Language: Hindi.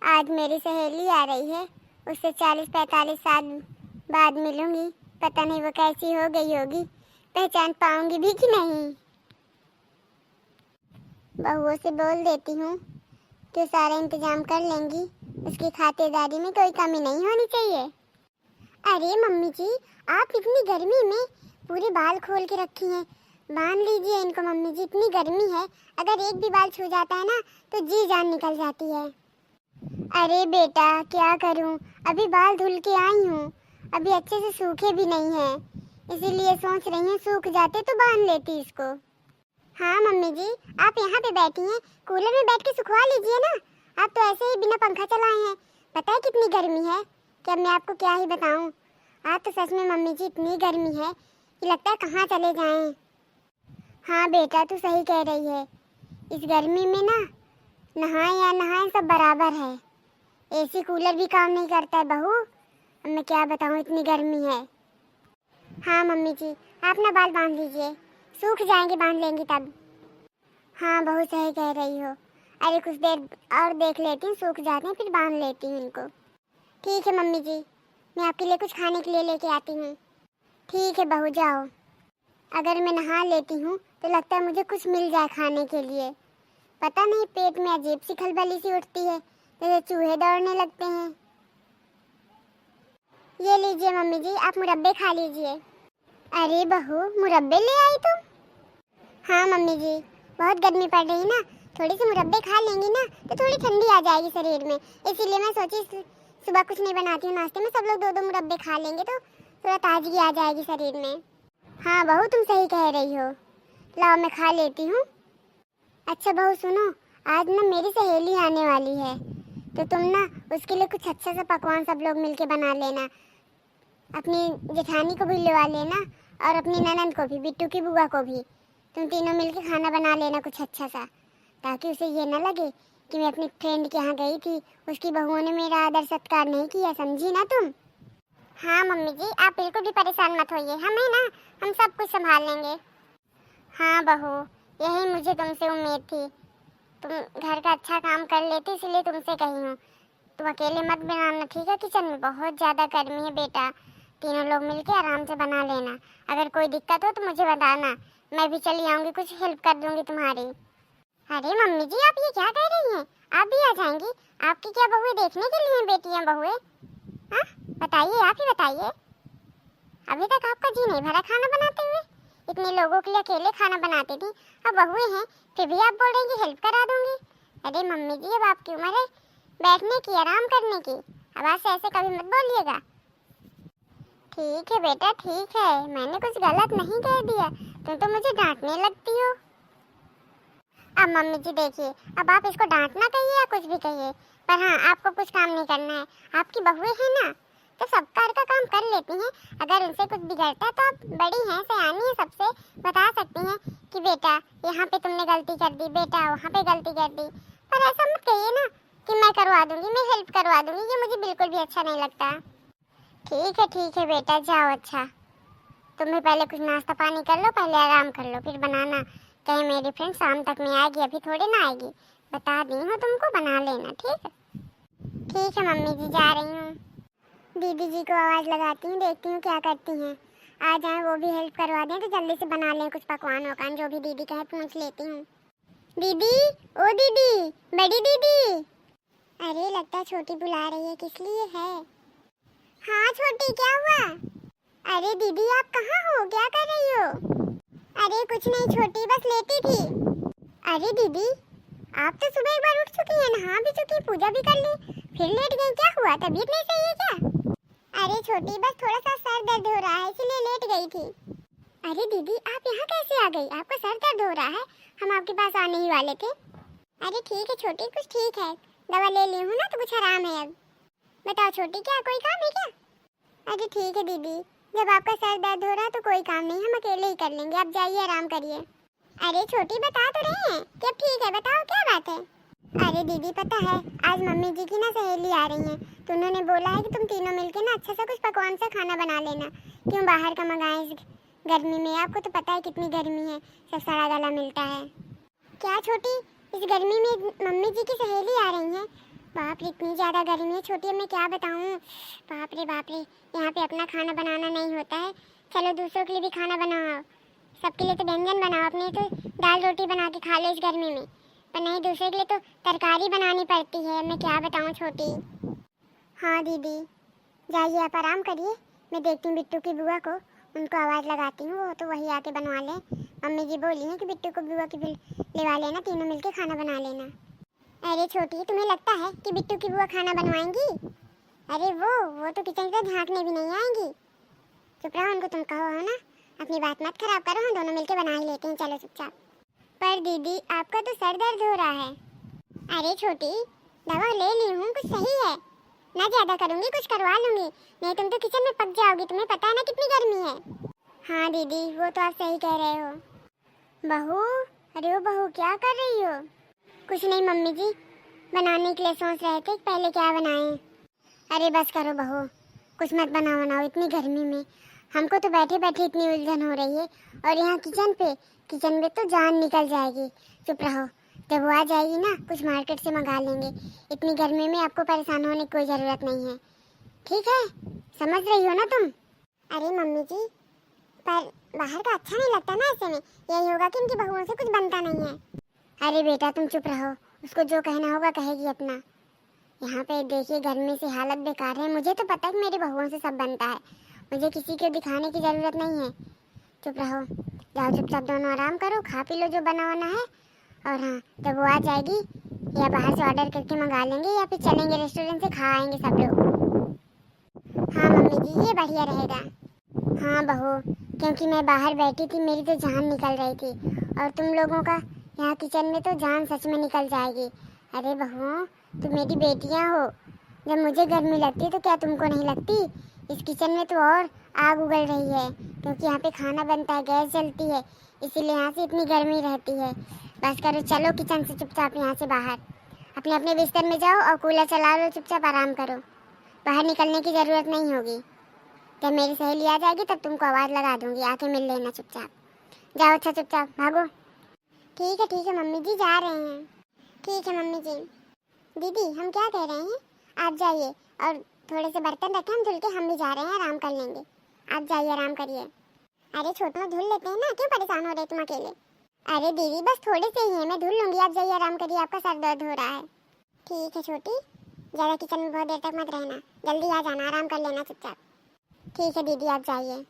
आज मेरी सहेली आ रही है, उससे 40-45 साल बाद मिलूंगी। पता नहीं वो कैसी हो गई होगी, पहचान पाऊंगी भी कि नहीं। बहुओं से बोल देती हूँ कि सारा इंतजाम कर लेंगी, उसकी खातिरदारी में कोई कमी नहीं होनी चाहिए। अरे मम्मी जी, आप इतनी गर्मी में पूरे बाल खोल के रखी हैं, बांध लीजिए इनको मम्मी जी, इतनी गर्मी है, अगर एक भी बाल छू जाता है ना तो जी जान निकल जाती है। अरे बेटा क्या करूं, अभी बाल धुल के आई हूँ, अभी अच्छे से सूखे भी नहीं है, इसीलिए सोच रही हूँ सूख जाते तो बांध लेती इसको। हाँ मम्मी जी, आप यहाँ पे बैठी हैं, कूलर में बैठ के सुखवा लीजिए ना, आप तो ऐसे ही बिना पंखा चलाए हैं। पता है कितनी गर्मी है कि अब मैं आपको क्या ही बताऊं। आज तो सच में मम्मी जी इतनी गर्मी है कि लगता है कहाँ चले जाएं। हाँ बेटा तू सही कह रही है, इस गर्मी में ना नहाए या नहाए सब बराबर है, एसी कूलर भी काम नहीं करता है बहू। अब मैं क्या बताऊं, इतनी गर्मी है। हाँ मम्मी जी, आप ना बाल बांध लीजिए, सूख जाएंगे बांध लेंगी तब। हाँ बहुत सही कह रही हो, अरे कुछ देर और देख लेती हूँ, सूख जाते हैं फिर बांध लेती हूँ इनको। ठीक है मम्मी जी, मैं आपके लिए कुछ खाने के लिए लेके आती हूँ। ठीक है बहू जाओ। अगर मैं नहा लेती हूँ तो लगता है मुझे कुछ मिल जाए खाने के लिए, पता नहीं पेट में अजीब सी खलबली सी उठती है, जैसे चूहे दौड़ने लगते हैं। ये लीजिए मम्मी जी, आप मुरब्बे खा लीजिए। अरे बहू मुरब्बे ले आई तुम? हाँ मम्मी जी, बहुत गर्मी पड़ रही ना, थोड़ी सी मुरब्बे खा लेंगी ना तो थोड़ी ठंडी आ जाएगी शरीर में, इसीलिए मैं सोची सुबह कुछ नहीं बनाती हूँ नाश्ते में, सब लोग 2-2 मुरब्बे खा लेंगे तो थोड़ा ताजगी आ जाएगी शरीर में। हाँ बहू तुम सही कह रही हो, लाओ मैं खा लेती हूँ। अच्छा बहू सुनो, आज ना मेरी सहेली आने वाली है, तो तुम ना उसके लिए कुछ अच्छा सा पकवान सब लोग मिलके बना लेना, अपनी जेठानी को भी लगा लेना और अपनी ननद को भी, बिट्टू की बुआ को भी, तुम तीनों मिलके खाना बना लेना कुछ अच्छा सा, ताकि उसे ये ना लगे कि मैं अपनी फ्रेंड के यहाँ गई थी, उसकी बहुओं ने मेरा आदर सत्कार नहीं किया, समझी ना तुम। हाँ मम्मी जी, आप बिल्कुल भी परेशान मत होइए, हम सब कुछ संभाल लेंगे। हाँ बहू, यही मुझे तुमसे उम्मीद थी, तुम घर का अच्छा काम कर लेती, इसलिए तुमसे कही हूँ। तुम अकेले मत बनाना ठीक है, किचन में बहुत ज़्यादा गर्मी है बेटा, तीनों लोग मिलके आराम से बना लेना, अगर कोई दिक्कत हो तो मुझे बताना, मैं भी चली आऊँगी, कुछ हेल्प कर दूँगी तुम्हारी। अरे मम्मी जी आप ये क्या कह रही हैं, आप भी आ जाएंगी, आपकी क्या बहुएं देखने के लिए बेटियाँ बहुएं? हाँ बताइए, आप ही बताइए, अभी तक आपका जी नहीं भरा खाना बनाते हुए, इतने लोगों के लिए अकेले खाना बनाती थी, अब बहुएं हैं फिर भी आप बोल रही हैं हेल्प करा दूंगी। अरे मम्मी जी अब आपकी उम्र है बैठने की, आराम करने की, अब आज से ऐसे कभी मत बोलिएगा। ठीक है बेटा ठीक है, मैंने कुछ गलत नहीं कह दिया, तुम तो मुझे डांटने लगती हो। अब मम्मी जी देखिए, अब आप इसको डांटना कहिए या कुछ भी कहिए, पर हाँ आपको कुछ काम नहीं करना है, आपकी बहुएं हैं ना तो सब घर का काम कर लेती हैं, अगर उनसे कुछ बिगड़ता है तो आप बड़ी हैं सयानी हैं, सबसे बता सकती हैं कि बेटा यहाँ पे तुमने गलती कर दी, बेटा वहाँ पे गलती कर दी, पर ऐसा मत कहिए ना कि मैं करवा दूंगी, मैं हेल्प करवा दूंगी, ये मुझे बिल्कुल भी अच्छा नहीं लगता। ठीक है बेटा जाओ, अच्छा तुम्हें पहले कुछ नाश्ता पानी कर लो, पहले आराम कर लो फिर बनाना, कहीं मेरी फ्रेंड शाम तक नहीं आएगी, अभी थोड़ी ना आएगी, बता दी हूँ तुमको, बना लेना ठीक है मम्मी जी जा रही हूँ। दीदी जी को आवाज़ लगाती हूँ, देखती हूँ क्या करती हैं, आ जाएं वो भी हेल्प करवा दें तो जल्दी से बना लें कुछ पकवान वकान, जो भी दीदी कहे पूछ लेती हूँ। दीदी ओ दीदी, बड़ी दीदी। अरे लगता है छोटी बुला रही है, किस लिए है? हाँ छोटी क्या हुआ? अरे दीदी आप कहाँ हो, क्या कर रही हो? अरे कुछ नहीं छोटी, बस लेटी थी। अरे दीदी आप तो सुबह एक बार उठ चुकी हैं, नहा भी चुकी, पूजा भी कर ली, फिर लेट गई, क्या हुआ, तबीयत नहीं सही है क्या? अरे छोटी बस थोड़ा सा सर दर्द हो रहा है इसलिए लेट गई थी। अरे दीदी आप यहाँ कैसे आ गई, आपका सर दर्द हो रहा है, हम आपके पास आने ही वाले थे। अरे ठीक है छोटी, कुछ ठीक है, दवा ले ली हूँ ना तो कुछ आराम है अब। बताओ छोटी क्या कोई काम है क्या? अरे ठीक है दीदी, जब आपका सर दर्द हो रहा है तो कोई काम नहीं, हम अकेले ही कर लेंगे, आप जाइए आराम करिए। अरे छोटी बता तो रहे हैं कि अब ठीक है, बताओ क्या बात है? अरे दीदी पता है आज मम्मी जी की ना सहेली आ रही हैं, तो उन्होंने बोला है कि तुम तीनों मिलके ना अच्छा सा कुछ पकवान सा खाना बना लेना, क्यों बाहर का मंगाएं इस गर्मी में, आपको तो पता है कितनी गर्मी है, सब सड़ा गला मिलता है। क्या छोटी इस गर्मी में मम्मी जी की सहेली आ रही हैं, बाप रे, इतनी ज़्यादा गर्मी है छोटी, अब मैं क्या बताऊँ। बाप रे बाप रे, यहाँ पे अपना खाना बनाना नहीं होता है। चलो दूसरों के लिए भी खाना बनाओ, सबके लिए तो व्यंजन बनाओ, अपने तो दाल रोटी बना के खा लो इस गर्मी में, पर नहीं दूसरे के लिए तो तरकारी बनानी पड़ती है। मैं क्या बताऊँ छोटी। हाँ दीदी, जाइए आप आराम करिए, मैं देखती हूँ बिट्टू की बुआ को, उनको आवाज़ लगाती हूँ, वो तो वही आके बनवा ले। मम्मी जी बोली हैं कि बिट्टू को बुआ की लेवा लेना, तीनों मिलके खाना बना लेना। अरे छोटी, तुम्हें लगता है कि बिट्टू की बुआ खाना बनवाएंगी? अरे वो तो किचन से झांकने भी नहीं आएंगी। चुप रहो, उनको तुम कहो है ना, अपनी बात मत खराब करो, हम दोनों मिलके बना ही लेते हैं, चलो चुपचाप। पर दीदी आपका तो सर दर्द हो रहा है। अरे छोटी, दवा ले ली हूँ, कुछ सही है ना, ज्यादा करूँगी कुछ करवा लूँगी, नहीं तुम तो किचन में पक जाओगी, तुम्हें पता है ना कितनी गर्मी है। हाँ दीदी, वो तो आप सही कह रहे हो। बहू, अरे वो बहू क्या कर रही हो? कुछ नहीं मम्मी जी, बनाने के लिए सोच रहे थे पहले क्या बनाएं। अरे बस करो बहू, कुछ मत बनाओ इतनी गर्मी में, हमको तो बैठे बैठे इतनी उलझन हो रही है, और यहाँ किचन में तो जान निकल जाएगी। चुप रहो, जब वो आ जाएगी ना कुछ मार्केट से मंगा लेंगे, इतनी गर्मी में आपको परेशान होने की कोई ज़रूरत नहीं है, ठीक है, समझ रही हो ना तुम? अरे मम्मी जी, पर बाहर का अच्छा नहीं लगता ना, ऐसे में यही होगा कि इनकी बहुओं से कुछ बनता नहीं है। अरे बेटा तुम चुप रहो, उसको जो कहना होगा कहेगी अपना। यहाँ पे देखिए गर्मी से हालत बेकार है, मुझे तो पता है कि मेरी बहुओं से सब बनता है, मुझे किसी को दिखाने की ज़रूरत नहीं है। चुप रहो, जाओ चुपचाप दोनों आराम करो, खा पी लो जो बनाना है, और हाँ जब वो आ जाएगी या बाहर से ऑर्डर करके मंगा लेंगे या फिर चलेंगे रेस्टोरेंट से खा आएंगे सब लोग। हाँ मम्मी जी, ये बढ़िया रहेगा। हाँ बहू, क्योंकि मैं बाहर बैठी थी, मेरी तो जान निकल रही थी, और तुम लोगों का यहाँ किचन में तो जान सच में निकल जाएगी। अरे बहू, तुम मेरी बेटियाँ हो, जब मुझे गर्मी लगती है तो क्या तुमको नहीं लगती? इस किचन में तो और आग उगल रही है, क्योंकि यहाँ पे खाना बनता है, गैस जलती है, इसीलिए यहाँ से इतनी गर्मी रहती है। बस करो, चलो किचन से चुपचाप यहाँ से बाहर, अपने अपने बिस्तर में जाओ और कूलर चला लो, चुपचाप आराम करो, बाहर निकलने की ज़रूरत नहीं होगी। जब मेरी सहेली आ जाएगी तब तुमको आवाज़ लगा दूंगी, आके मिल लेना चुपचाप। जाओ अच्छा चुपचाप भागो। ठीक है मम्मी जी, जा रहे हैं। ठीक है मम्मी जी। दीदी हम क्या कह रहे हैं, आप जाइए और थोड़े से बर्तन रखे, हम धुल के हम भी जा रहे हैं, आराम कर लेंगे, आप जाइए आराम करिए। अरे छोटू धुल लेते हैं ना, क्यों परेशान हो रहे तुम अकेले? अरे दीदी बस थोड़े से ही है, मैं धुल लूँगी, आप जाइए आराम करिए, आपका सर दर्द हो रहा है। ठीक है छोटी, ज़्यादा किचन में बहुत देर तक मत रहना, जल्दी आ जाना, आराम कर लेना चुपचाप। ठीक है दीदी, आप जाइए।